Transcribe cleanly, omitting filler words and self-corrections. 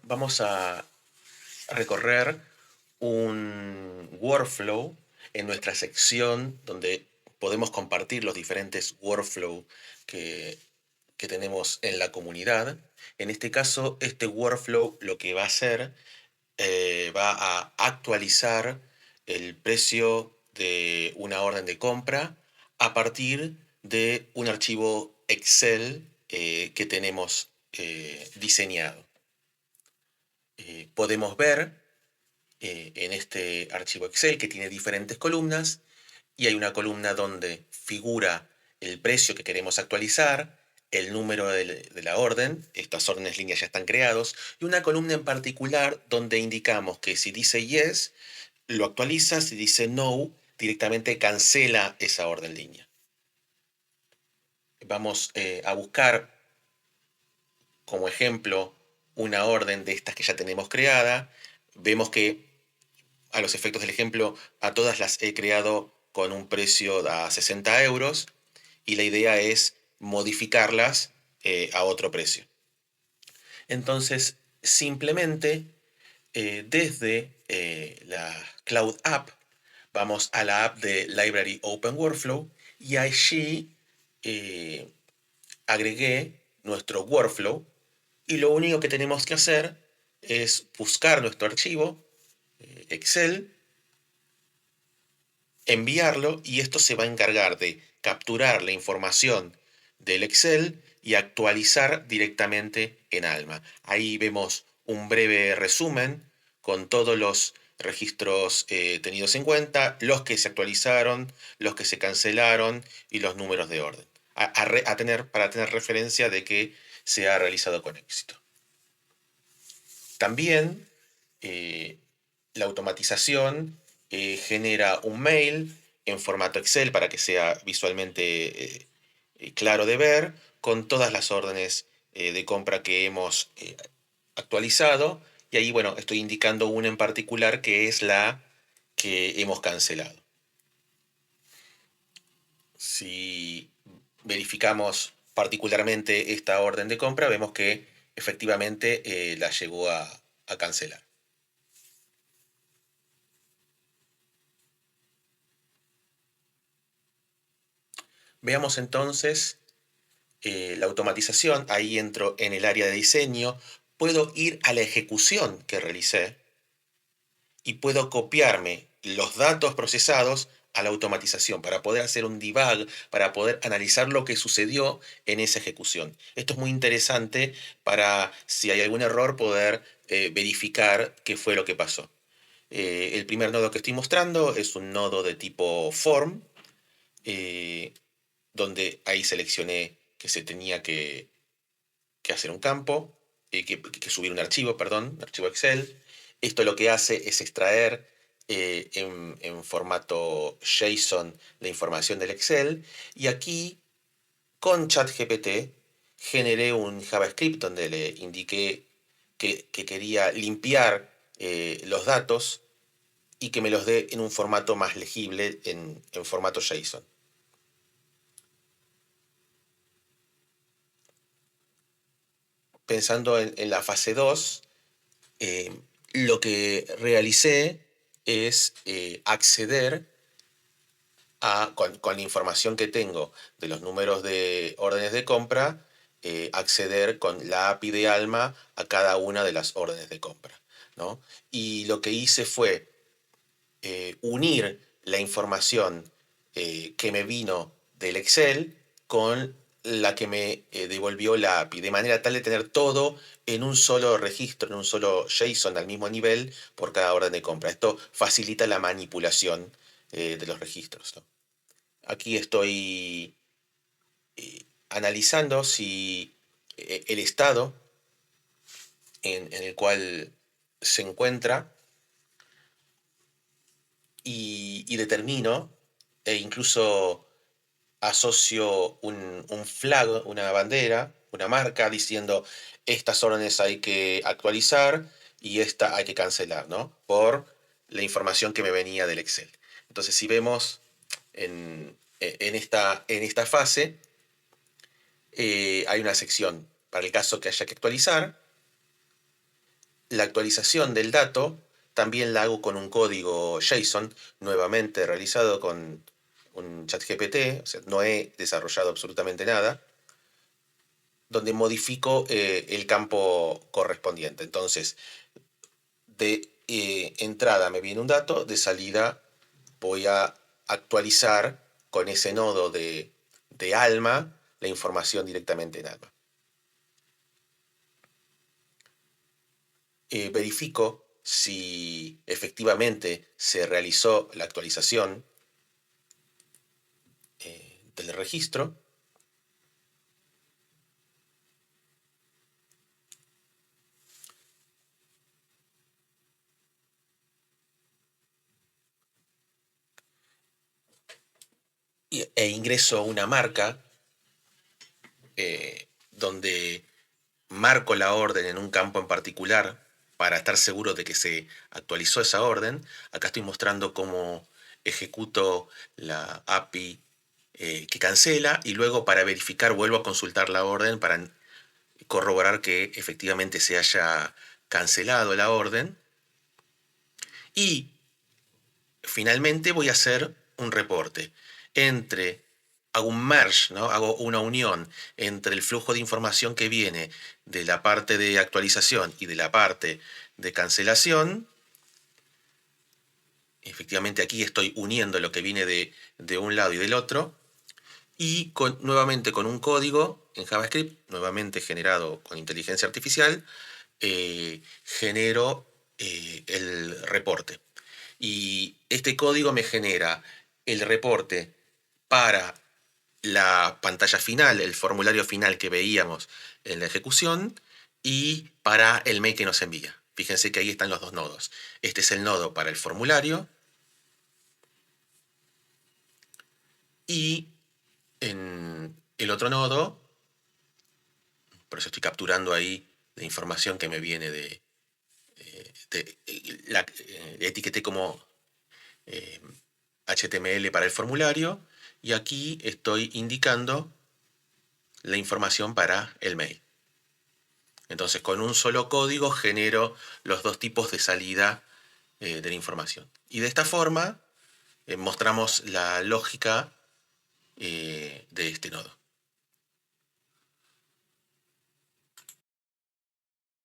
vamos a recorrer un workflow en nuestra sección donde podemos compartir los diferentes workflows que, que tenemos en la comunidad. En este caso, este workflow lo que va a hacer, va a actualizar el precio de una orden de compra a partir de un archivo Excel que tenemos diseñado. Podemos ver en este archivo Excel que tiene diferentes columnas y hay una columna donde figura el precio que queremos actualizar, el número de la orden, estas órdenes líneas ya están creados, y una columna en particular donde indicamos que si dice yes, lo actualiza, si dice no, directamente cancela esa orden línea. Vamos a buscar como ejemplo una orden de estas que ya tenemos creada. Vemos que a los efectos del ejemplo, a todas las he creado con un precio a 60 euros y la idea es modificarlas a otro precio. Entonces, simplemente desde la Cloud App vamos a la app de Library Open Workflow y allí eh, agregué nuestro workflow y lo único que tenemos que hacer es buscar nuestro archivo Excel, enviarlo y esto se va a encargar de capturar la información del Excel y actualizar directamente en Alma. Ahí vemos un breve resumen con todos los registros tenidos en cuenta, los que se actualizaron, los que se cancelaron y los números de orden, para tener referencia de que se ha realizado con éxito. También eh, la automatización genera un mail en formato Excel para que sea visualmente claro de ver, con todas las órdenes de compra que hemos actualizado. Y ahí, bueno, estoy indicando una en particular que es la que hemos cancelado. Si verificamos particularmente esta orden de compra, vemos que efectivamente la llegó a cancelar. Veamos entonces la automatización. Ahí entro en el área de diseño, puedo ir a la ejecución que realicé y puedo copiarme los datos procesados a la automatización para poder hacer un debug, para poder analizar lo que sucedió en esa ejecución. Esto es muy interesante para, si hay algún error, poder verificar qué fue lo que pasó. El primer nodo que estoy mostrando es un nodo de tipo form, eh, donde ahí seleccioné que se tenía que hacer un campo, que subir un archivo, perdón, un archivo Excel. Esto lo que hace es extraer en formato JSON la información del Excel y aquí con ChatGPT generé un JavaScript donde le indiqué que quería limpiar los datos y que me los dé en un formato más legible en formato JSON. Pensando en la fase 2, lo que realicé es acceder con la información que tengo de los números de órdenes de compra, acceder con la API de Alma a cada una de las órdenes de compra, ¿no? Y lo que hice fue unir la información que me vino del Excel con la que me devolvió la API, de manera tal de tener todo en un solo registro, en un solo JSON al mismo nivel por cada orden de compra. Esto facilita la manipulación de los registros, ¿no? Aquí estoy analizando si el estado en el cual se encuentra y determino e incluso asocio un flag, una bandera, una marca diciendo estas órdenes hay que actualizar y esta hay que cancelar, ¿no? Por la información que me venía del Excel. Entonces, si vemos en esta fase, hay una sección para el caso que haya que actualizar La actualización del dato también la hago con un código JSON, nuevamente realizado con un ChatGPT, o sea, no he desarrollado absolutamente nada, donde modifico el campo correspondiente. Entonces, de entrada me viene un dato, de salida voy a actualizar con ese nodo de Alma la información directamente en Alma. Verifico si efectivamente se realizó la actualización del registro. E ingreso una marca donde marco la orden en un campo en particular para estar seguro de que se actualizó esa orden. Acá estoy mostrando cómo ejecuto la API que cancela y luego para verificar vuelvo a consultar la orden para corroborar que efectivamente se haya cancelado la orden. Y finalmente voy a hacer un reporte hago un merge, ¿no? Hago una unión entre el flujo de información que viene de la parte de actualización y de la parte de cancelación. Efectivamente aquí estoy uniendo lo que viene de un lado y del otro. Y nuevamente con un código en JavaScript, nuevamente generado con inteligencia artificial, genero el reporte. Y este código me genera el reporte para la pantalla final, el formulario final que veíamos en la ejecución y para el mail que nos envía. Fíjense que ahí están los dos nodos. Este es el nodo para el formulario y en el otro nodo, por eso estoy capturando ahí la información que me viene etiqueté como HTML para el formulario y aquí estoy indicando la información para el mail. Entonces, con un solo código genero los dos tipos de salida de la información. Y de esta forma mostramos la lógica de este nodo.